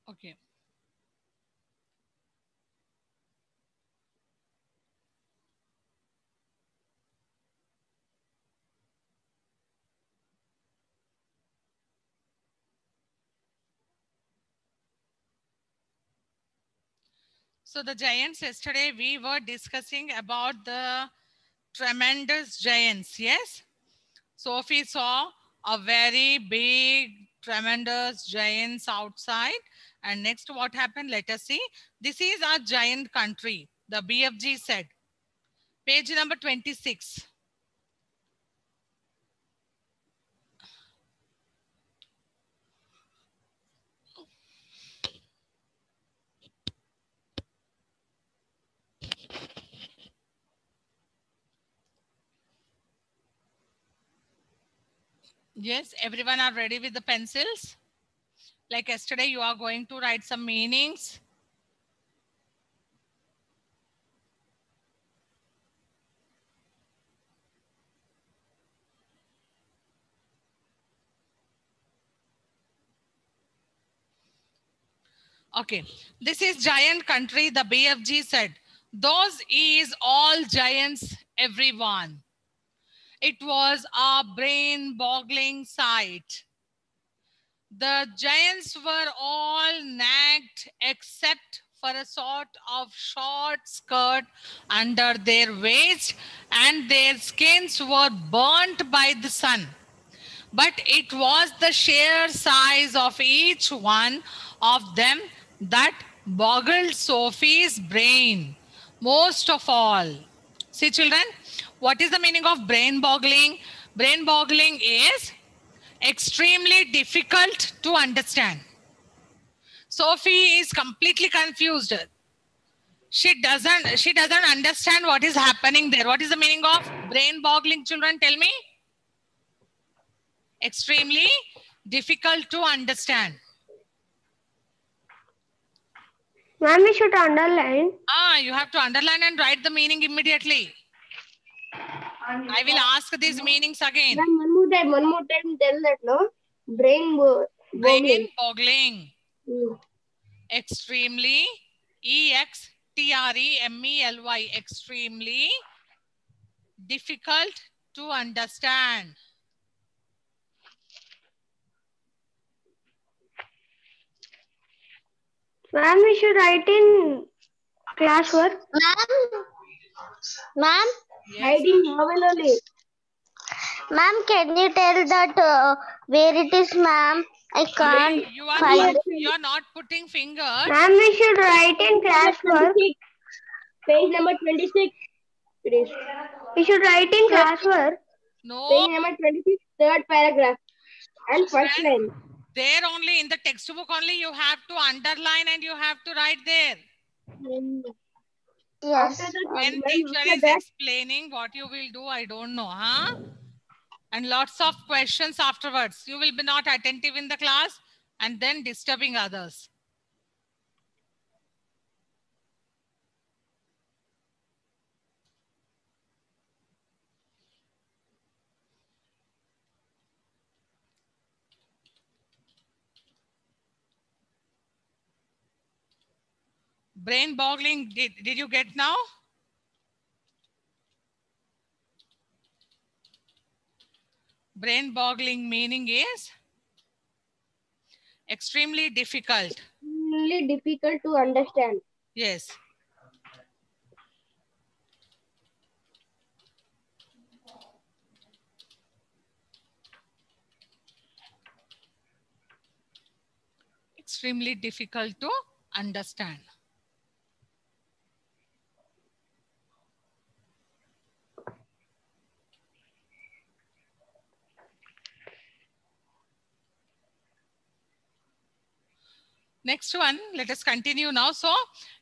Okay. So the giants, yesterday we were discussing about the tremendous giants. Yes. Sophie saw a very big, tremendous giants outside. And next, what happened? Let us see. This is our giant country. The BFG said. Page number 26. Yes, everyone are ready with the pencils? Like yesterday, you are going to write some meanings. Okay, this is giant country. The BFG said, those is all giants, everyone. It was a brain boggling sight. The giants were all nagged except for a sort of short skirt under their waist, and their skins were burnt by the sun. But it was the sheer size of each one of them that boggled Sophie's brain most of all. See, children, what is the meaning of brain boggling? Brain boggling is extremely difficult to understand. Sophie is completely confused. She doesn't understand what is happening there. What is the meaning of brain boggling, children? Tell me. Extremely difficult to understand. Ma'am, we should underline. You have to underline and write the meaning immediately. I will ask these meanings again. Ma'am, one more time, tell that, no? Brain Brain boggling. boggling. Extremely, EXTREMELY, extremely difficult to understand. Ma'am, we should write in classwork. Ma'am, Yes. write in novel only. Ma'am, can you tell that where it is, ma'am? I can't You are find not, it. you are not putting fingers. Ma'am, we should write in classwork. Page number 26. It is. We should write in classwork. No. Page number 26, third paragraph. And first line. There only, in the textbook only, you have to underline and you have to write there. Yes. When teacher is explaining what you will do, I don't know, huh? And lots of questions afterwards. You will be not attentive in the class and then disturbing others. Brain boggling, did you get now? Brain boggling meaning is extremely difficult. Extremely difficult to understand. Yes. Extremely difficult to understand. Next one, let us continue now. So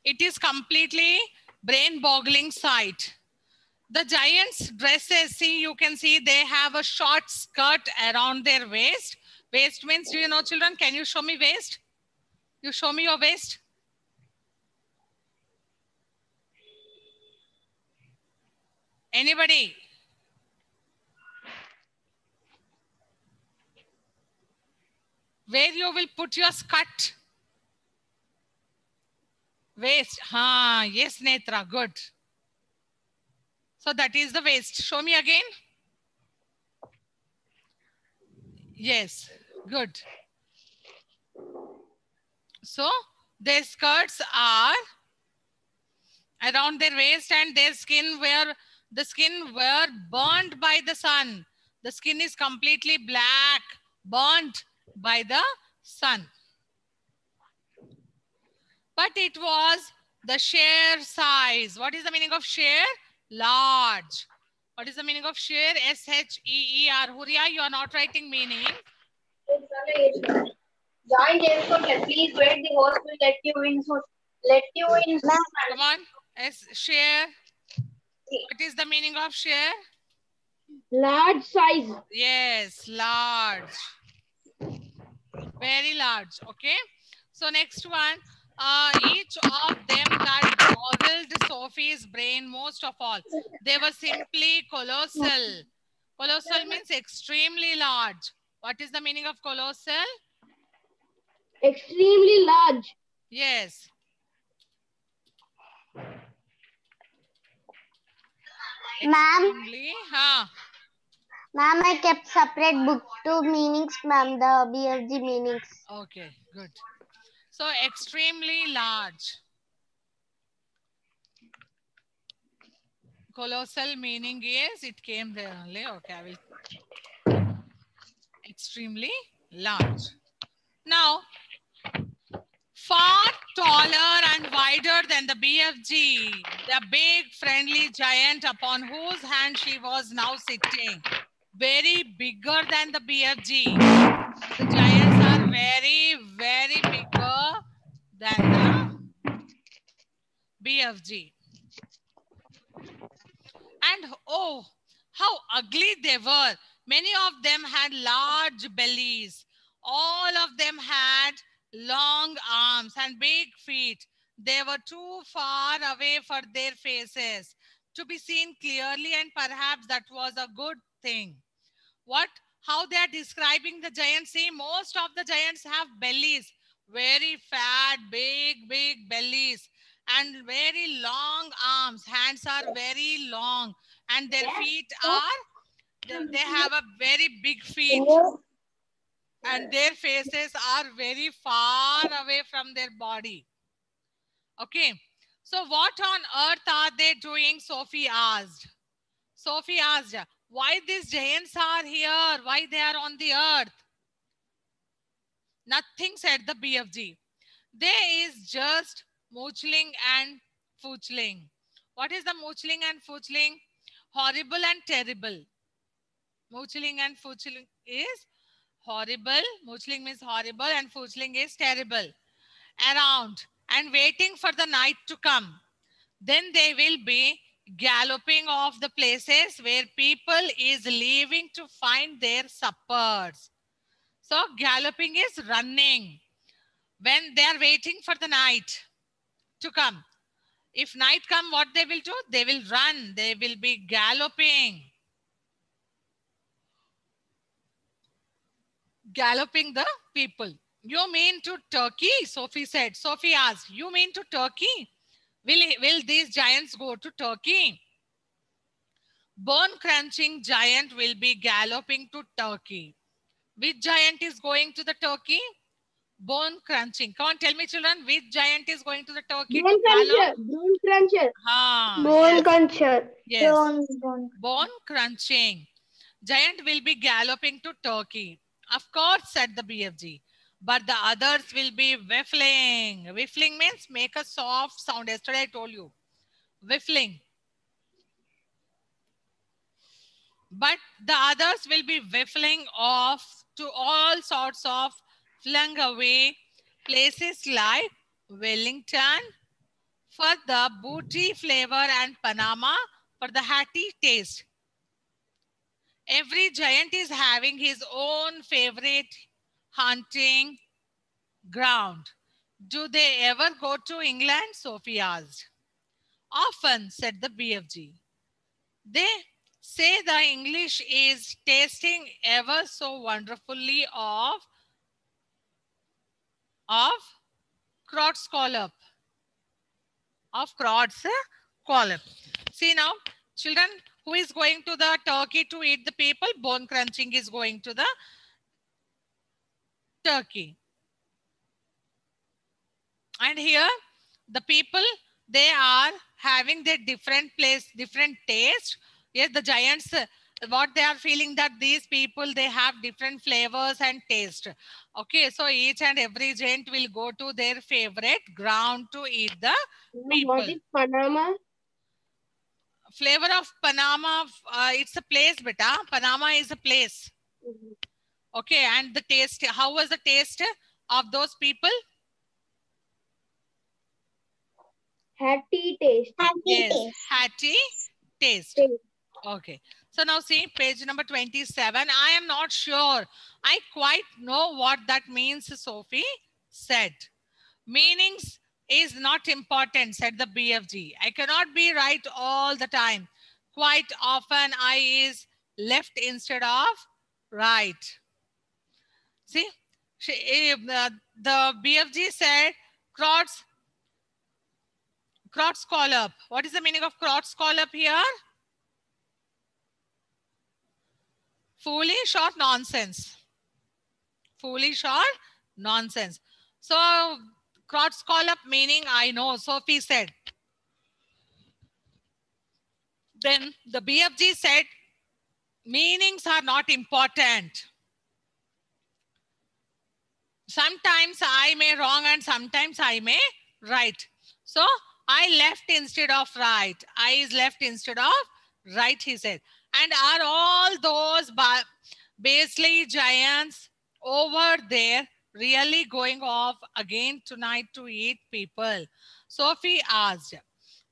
it is completely brain boggling sight. The giants' dresses, see, you can see they have a short skirt around their waist. Waist means, do you know, children? Can you show me waist? You show me your waist. Anybody? Where you will put your skirt? Waist. Yes, Netra. Good. So that is the waist. Show me again. Yes. Good. So their skirts are around their waist and their skin were burned by the sun. The skin is completely black, burnt by the sun. But it was the sheer size. What is the meaning of sheer? Large. What is the meaning of sheer? S-H-E-E-R. Huria, you are not writing meaning. Join James, please wait. The host will let you in. So let you in. Come on. Sheer. What is the meaning of sheer? Large size. Yes, large. Very large. Okay. So next one. Each of them that boggled Sophie's brain most of all. They were simply colossal. Colossal means extremely large. What is the meaning of colossal? Extremely large. Yes. Ma'am, ma'am, I kept separate book to meanings, ma'am, the BFG meanings. Okay, good. So extremely large. Colossal meaning is, it came there only. Okay, I will. Extremely large. Now, far taller and wider than the BFG, the big friendly giant upon whose hand she was now sitting. Very bigger than the BFG. The giants are very, very bigger than the BFG. And oh, how ugly they were. Many of them had large bellies. All of them had long arms and big feet. They were too far away for their faces to be seen clearly, and perhaps that was a good thing. How they are describing the giants? See, most of the giants have bellies, very fat, big bellies, and very long arms. Hands are very long, and their feet are, they have a very big feet, and their faces are very far away from their body. Okay, so what on earth are they doing? Sophie asked. Sophie asked, why these giants are here? Why they are on the earth? Nothing, said the BFG. There is just moochling and foochling. What is the moochling and foochling? Horrible and terrible. Moochling and foochling is horrible. Moochling means horrible and foochling is terrible. Around and waiting for the night to come. Then they will be galloping off the places where people is leaving to find their suppers. So galloping is running. When they are waiting for the night to come. If night come, what they will do? They will run. They will be galloping. Galloping the people. You mean to Turkey? Sophie said. Sophie asked, you mean to Turkey? Will these giants go to Turkey? Bone crunching giant will be galloping to Turkey. Which giant is going to the Turkey? Bone crunching. Come on, tell me, children, which giant is going to the Turkey? Bone cruncher. Bone cruncher. Bone cruncher. Yes. Bone crunching. Giant will be galloping to Turkey. Of course, said the BFG. But the others will be whiffling. Whiffling means make a soft sound. Yesterday I told you. Whiffling. But the others will be whiffling off to all sorts of flung away places like Wellington for the booty flavor and Panama for the hearty taste. Every giant is having his own favorite hunting ground. Do they ever go to England? Sophie asked. Often, said the BFG. They say the English is tasting ever so wonderfully of crot scallop. of Crowd's column. See now, children, who is going to the turkey to eat the people? Bone crunching is going to the turkey. And here, the people, they are having their different place, different taste. Yes, the giants, what they are feeling that these people, they have different flavors and taste. Okay, so each and every giant will go to their favorite ground to eat the people. What is Panama? Flavor of Panama, it's a place, beta. Panama is a place. Okay, and the taste, how was the taste of those people? Hatty taste. Yes, hatty taste. Okay. So now see page number 27. I am not sure. I quite know what that means, Sophie said. Meanings is not important, said the BFG. I cannot be right all the time. Quite often I is left instead of right. See, the BFG said Crotts Scallop. What is the meaning of Crotts Scallop here? Foolish or nonsense? Foolish or nonsense? So, Crotts Scallop meaning I know, Sophie said. Then the BFG said, meanings are not important. Sometimes I may wrong and sometimes I may right. So, I left instead of right. I is left instead of right, he said. And are all those Basely giants over there really going off again tonight to eat people? Sophie asked.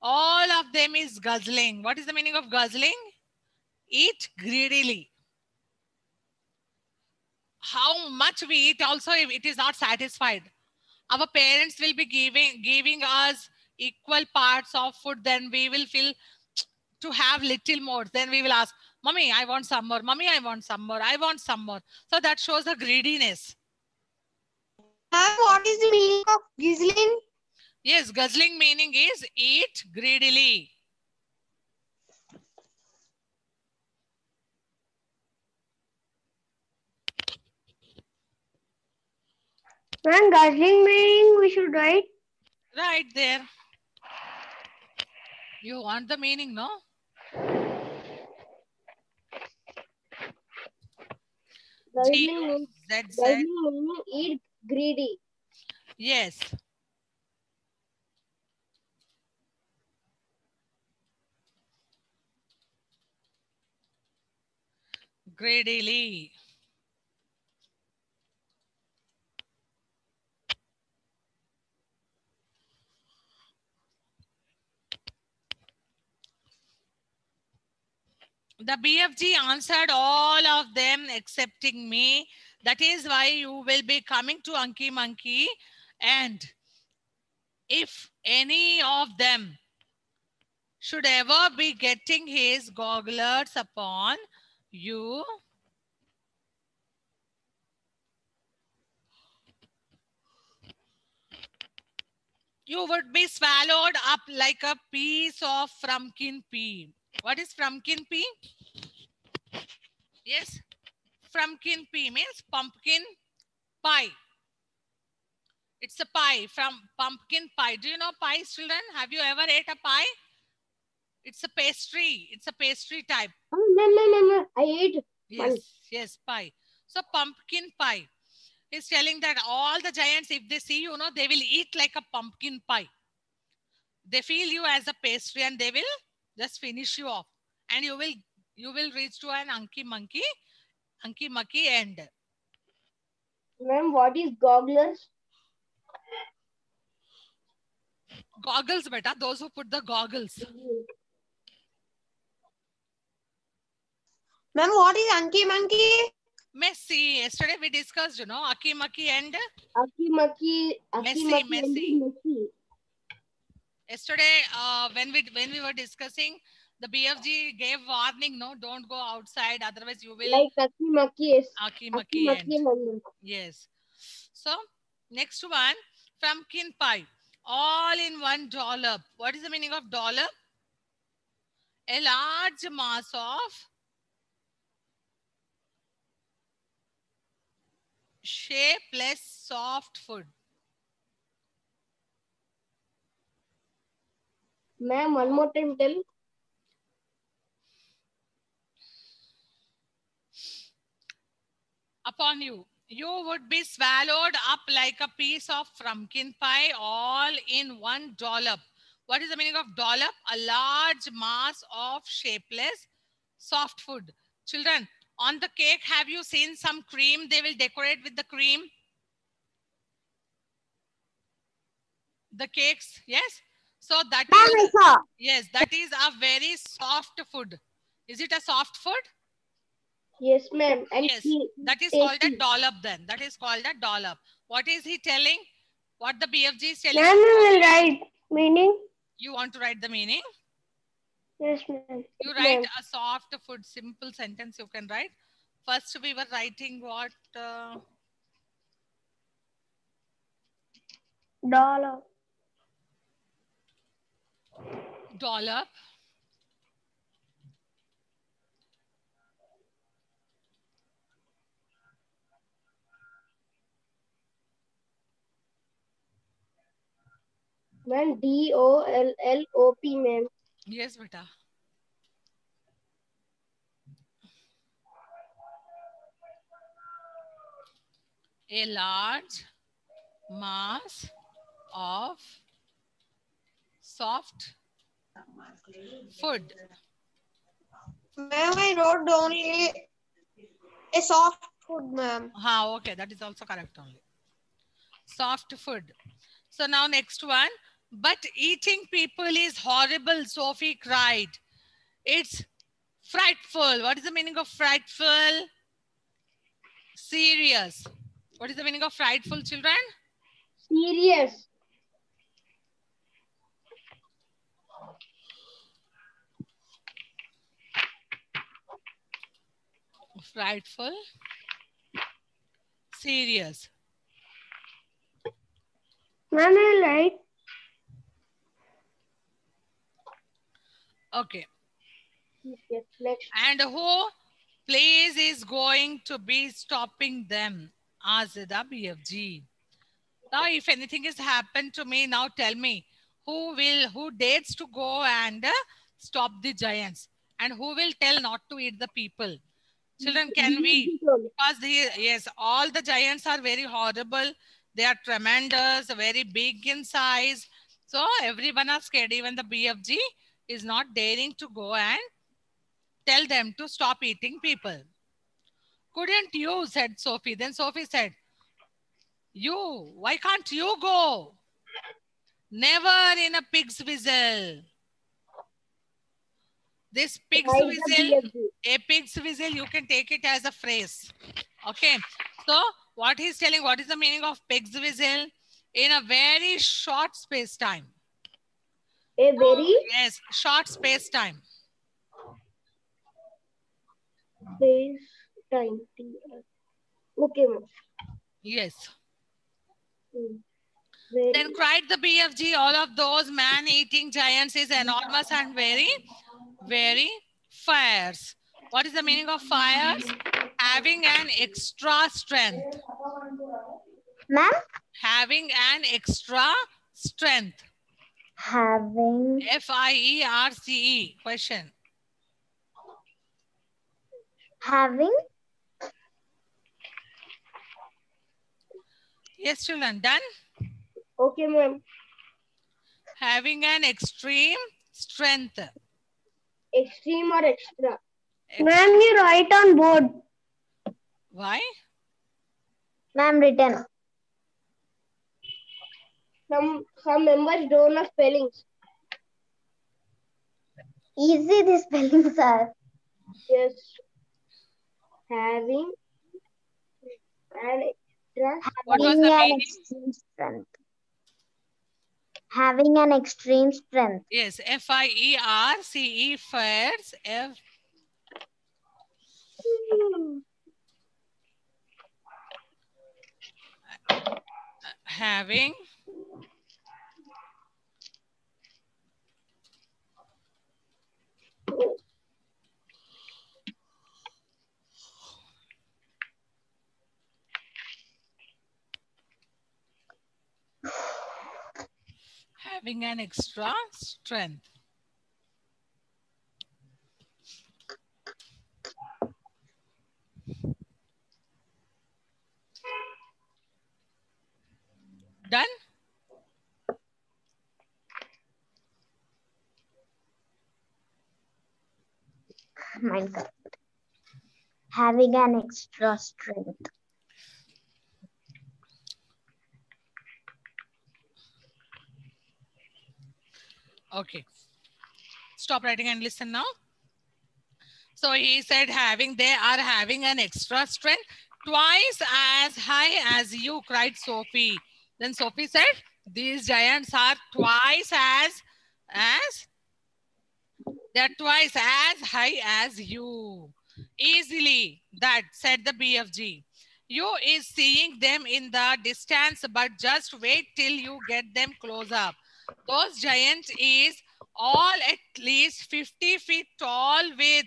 All of them is guzzling. What is the meaning of guzzling? Eat greedily. How much we eat also, if it is not satisfied. Our parents will be giving us equal parts of food, then we will feel to have little more. Then we will ask, Mommy, I want some more. Mommy, I want some more. I want some more. So that shows the greediness. What is the meaning of guzzling? Yes, guzzling meaning is eat greedily. When guzzling meaning we should write? Right there. You want the meaning, no? Guzzling meaning eat greedy. Yes. Greedily. The BFG answered all of them excepting me. That is why you will be coming to Anki Monkey, and if any of them should ever be getting his gogglers upon you, you would be swallowed up like a piece of pumpkin pea. What is pumpkin pea? Yes, pumpkin pea means pumpkin pie. It's a pie from pumpkin pie. Do you know pies, children? Have you ever ate a pie? It's a pastry. It's a pastry type. Oh, no. I ate. Yes, pie. So pumpkin pie. He's telling that all the giants, if they see you, they will eat like a pumpkin pie. They feel you as a pastry and they will just finish you off. And you will reach to an Anki Monkey end. Ma'am, what is gogglers? Goggles, beta. Those who put the goggles. Ma'am, what is Anki Monkey? Messy. Yesterday we discussed, Aki Maki and Messy. Yesterday, when we were discussing, the BFG gave warning, no, don't go outside, otherwise you will. Like Aki Maki. Aki Maki end. Yes. So, next one, pumpkin pie. all in one dollop. What is the meaning of dollop? A large mass of shapeless soft food. Ma'am, one more time tell. Upon you, you would be swallowed up like a piece of pumpkin pie all in one dollop. What is the meaning of dollop? A large mass of shapeless soft food. Children, on the cake, have you seen some cream? They will decorate with the cream. The cakes, yes. So that is, yes, that is a very soft food. Is it a soft food? Yes, ma'am. And Yes, that is called a dollop then. That is called a dollop. What is he telling? What the BFG is telling? Ma'am, we will write meaning. You want to write the meaning? Yes, ma'am. You write a soft food, simple sentence you can write. First we were writing what? Dollop. Dollop. Ma'am, DOLLOP, ma'am. Yes, beta. A large mass of soft food. Ma'am, I wrote only a soft food, ma'am. Okay, that is also correct only. Soft food. So now next one. But eating people is horrible, Sophie cried. It's frightful. What is the meaning of frightful? Serious. What is the meaning of frightful, children? Serious. Frightful. Serious. Ma'am, I write. Okay. Yes, next. And who place is going to be stopping them? Asked the BFG. Now, if anything has happened to me, now tell me who dares to go and stop the giants, and who will tell not to eat the people? Children, can we? Because yes, all the giants are very horrible. They are tremendous, very big in size. So everyone are scared. Even the BFG is not daring to go and tell them to stop eating people. Couldn't you? Said Sophie. Then Sophie said, why can't you go? Never in a pig's whistle. This pig's whistle, a pig's whistle, you can take it as a phrase. Okay. So what he's telling, what is the meaning of pig's whistle? In a very short space time. A very? Yes, short space time. Space time. Okay, ma'am. Yes. Very. Then cried the BFG, all of those man-eating giants is enormous and very, very fierce. What is the meaning of fierce? Having an extra strength. Ma'am? Having an extra strength. Having. F-I-E-R-C-E. Question. Having. Yes, children, done? Okay, ma'am. Having an extreme strength. Extreme or extra? Ma'am, you write on board. Why? Ma'am, written. Some members don't know spellings. Easy the spellings are. Yes. Having an extra. What was the meaning? Extreme strength. Having an extreme strength. Yes, F-I-E-R-C-E, fierce. Having Having an extra strength. Done? Minecraft. Having an extra strength. Okay. Stop writing and listen now. So he said they are having an extra strength twice as high as you, cried Sophie. Then Sophie said, these giants are twice they're twice as high as you. Easily, that, said the BFG. You is seeing them in the distance, but just wait till you get them close up. Those giants is all at least 50 feet tall with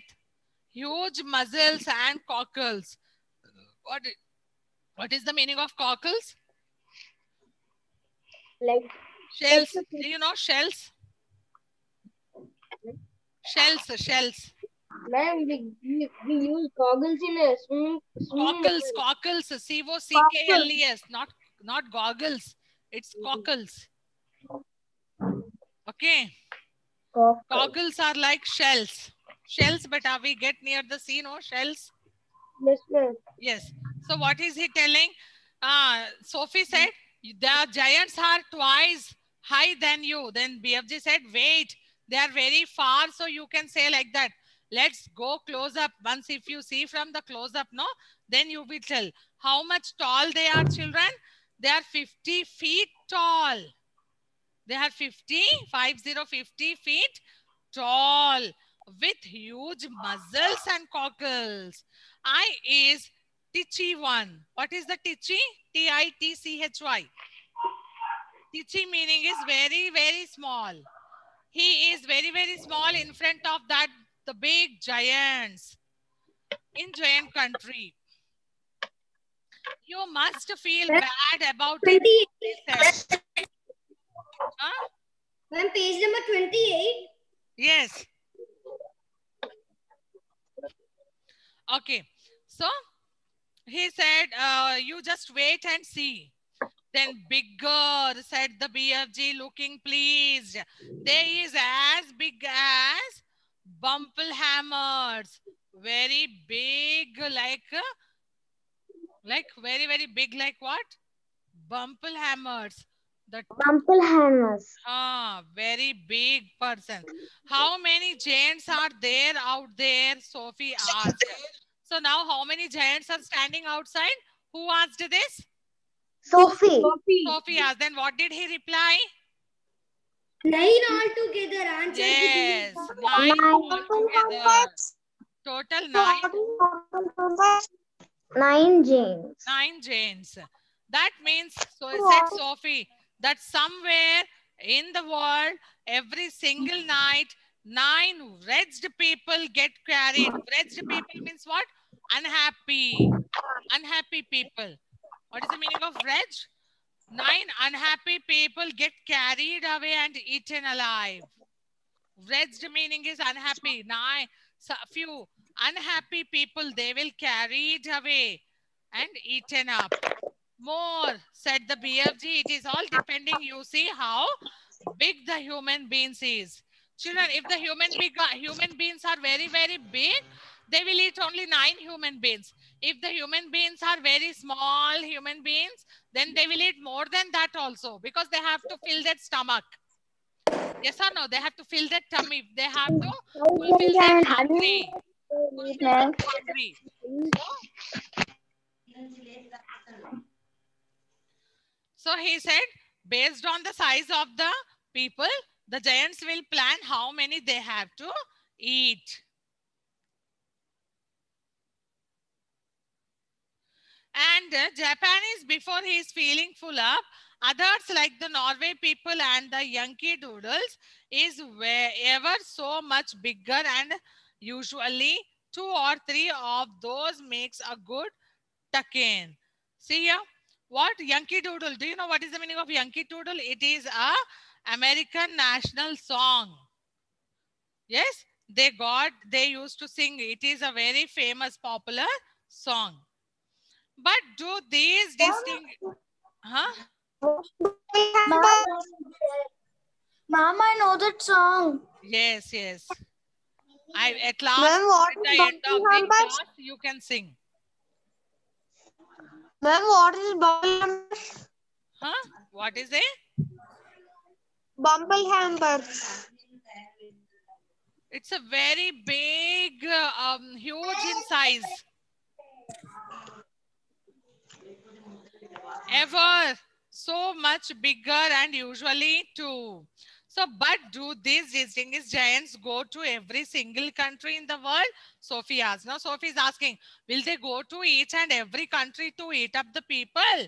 huge muzzles and cockles. What is the meaning of cockles? Like Shells. Do you know shells? Shells. ma'am, we use goggles in a swimming Cockles, COCKLES, not goggles. It's cockles. Okay. Cockles are like shells. Shells, but we get near the sea, no? Shells. Yes, ma'am. Yes. So what is he telling? Sophie said, the giants are twice high than you. Then BFG said, wait, they are very far. So you can say like that. Let's go close up. Once if you see from the close up, no, then you will tell how much tall they are, children. They are 50 feet tall. They are 50 feet tall with huge muzzles and cockles. I is Tichy one. What is the Tichy? T-I-T-C-H-Y. Tichy meaning is very, very small. He is very, very small in front of that, the big giants in giant country. You must feel bad about it. Huh? Ma'am, page number 28. Yes. Okay. So he said, you just wait and see. Then bigger, said the BFG, looking pleased. They is as big as Bumple hammers. Very big, like very, very big, like what? Bumple hammers. Bumple hammers. Very big person. How many giants are there out there? Sophie asked. So now how many giants are standing outside? Who asked this? Sophie. Sophie asked. Then what did he reply? 9 altogether. Answer. Yes, 9 altogether. Total 9. 9 Janes. 9 Janes. That means, so said Sophie, that somewhere in the world, every single night, 9 wretched people get carried. Wretched people means what? Unhappy. Unhappy people. What is the meaning of wretched? 9 unhappy people get carried away and eaten alive. Wretched meaning is unhappy. 9, few unhappy people, they will carried away and eaten up. More, said the BFG, it is all depending, you see how big the human beings is. Children, if the human beings are very, very big, they will eat only 9 human beings. If the human beings are very small human beings, then they will eat more than that also, because they have to fill their stomach. Yes or no? They have to fill their tummy. They have to fulfill their hungry. So he said, based on the size of the people, the giants will plan how many they have to eat. And Japanese, before he is feeling full up, others like the Norway people and the Yankee Doodles is ever so much bigger, and usually 2 or 3 of those makes a good tuck-in. See here, what Yankee Doodle? Do you know what is the meaning of Yankee Doodle? It is a American national song. Yes, they used to sing. It is a very famous, popular song. But do these distinct, huh? Mom, I know that song. Yes, yes. At last, Ma'am, what at is the end of the Buckingham Palace? class, you can sing. Ma'am, what is Buckingham Palace? Huh? What is it? Buckingham Palace. It's a very big, huge in size. Ever so much bigger and usually too. So, but do these distinguished giants go to every single country in the world? Sophie asked. Now, Sophie is asking, will they go to each and every country to eat up the people?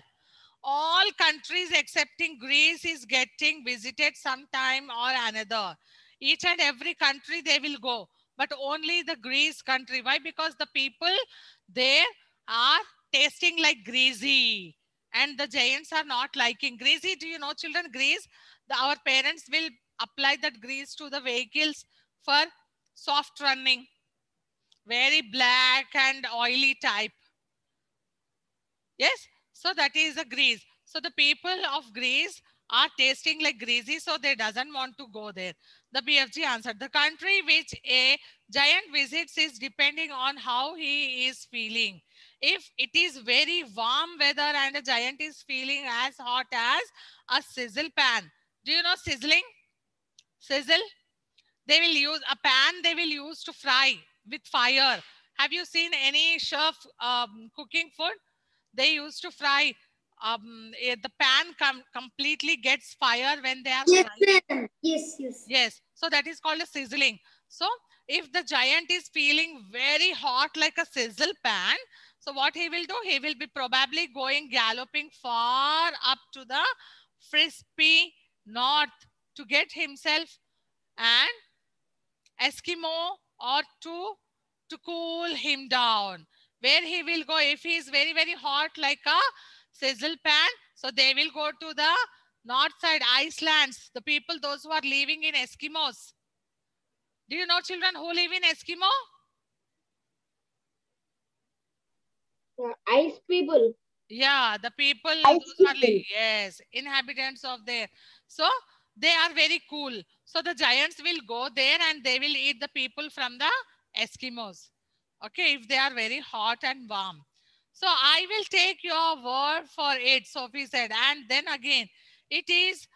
All countries excepting Greece is getting visited sometime or another. Each and every country they will go, but only the Greece country. Why? Because the people there are tasting like greasy, and the giants are not liking greasy. Do you know, children, grease? Our parents will apply that grease to the vehicles for soft running, very black and oily type. Yes, so that is a Greece. So the people of Greece are tasting like greasy, so they doesn't want to go there. The BFG answered, the country which a giant visits is depending on how he is feeling. If it is very warm weather and a giant is feeling as hot as a sizzle pan. Do you know sizzling? Sizzle? They will use a pan, they will use to fry with fire. Have you seen any chef cooking food? They used to fry. The pan completely gets fire when they are frying. Yes. Yes, so that is called a sizzling. So if the giant is feeling very hot like a sizzle pan, so what he will do, he will be probably going galloping far up to the crispy north to get himself an Eskimo or to cool him down. Where he will go if he is very, very hot like a sizzle pan. So they will go to the north side, Icelands. The people, those who are living in Eskimos. Do you know, children, who live in Eskimo? Ice people. Yeah, the people, Ice those are people. yes, inhabitants of there. So they are very cool. So the giants will go there and they will eat the people from the Eskimos. Okay, if they are very hot and warm. So I will take your word for it, Sophie said. And then again, it is,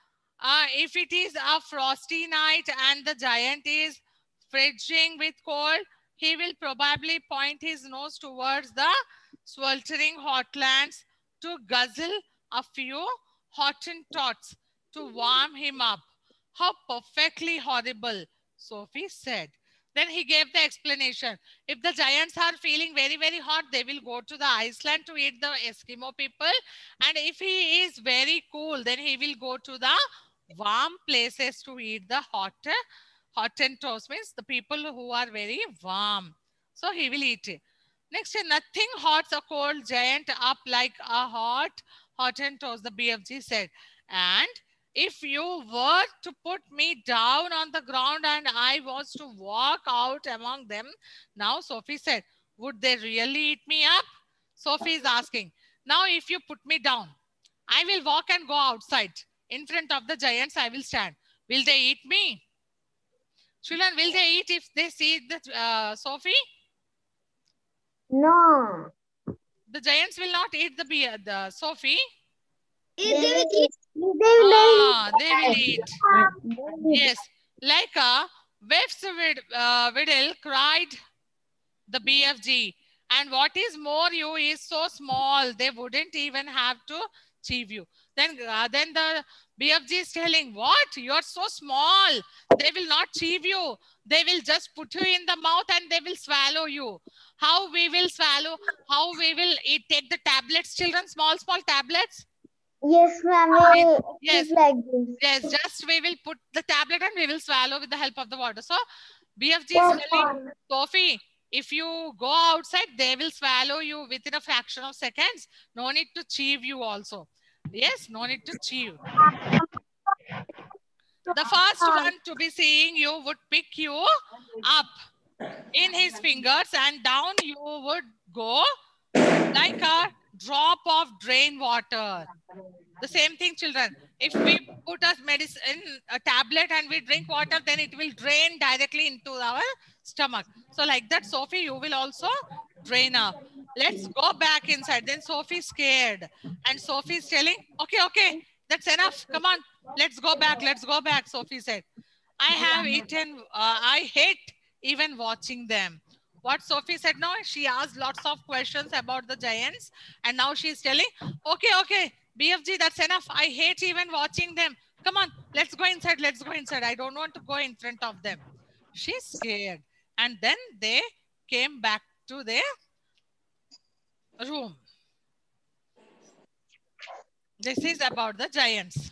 if it is a frosty night and the giant is fridging with cold, he will probably point his nose towards the sweltering hotlands to guzzle a few Hottentots to warm him up. How perfectly horrible, Sophie said. Then he gave the explanation. If the giants are feeling very, very hot, they will go to the Iceland to eat the Eskimo people. And if he is very cool, then he will go to the warm places to eat the Hottentots, means the people who are very warm. So he will eat it. Next, nothing hots a cold giant up like a Hottentots, the BFG said. And if you were to put me down on the ground and I was to walk out among them, now Sophie said, would they really eat me up? Sophie is asking, now if you put me down, I will walk and go outside. In front of the giants, I will stand. Will they eat me? Children, will they eat if they see the Sophie? No. The giants will not eat the Sophie. They will eat. They will eat. Yes, like a Whittle cried the BFG. And what is more, you is so small, they wouldn't even have to chew you. Then the BFG is telling, what? You're so small. They will not chew you. They will just put you in the mouth and they will swallow you. How we will swallow? How we will eat? Take the tablets, children, small tablets. Yes, ma'am. Yes. Like this. Yes, just we will put the tablet and we will swallow with the help of the water. So BFG is telling, Sophie, if you go outside, they will swallow you within a fraction of seconds. No need to chew you also. Yes, no need to chew. The first one to be seeing you would pick you up in his fingers and down you would go like a drop of drain water. The same thing, children. If we put a medicine, a tablet, and we drink water, then it will drain directly into our stomach. So like that, Sophie, you will also drain up. Let's go back inside. Then Sophie's scared. And Sophie's telling, okay, that's enough. Come on, let's go back. Let's go back, Sophie said. I have eaten, I hate even watching them. What Sophie said now, she asked lots of questions about the giants. And now she's telling, okay, BFG, that's enough. I hate even watching them. Come on, let's go inside. Let's go inside. I don't want to go in front of them. She's scared. And then they came back to their room. This is about the giants.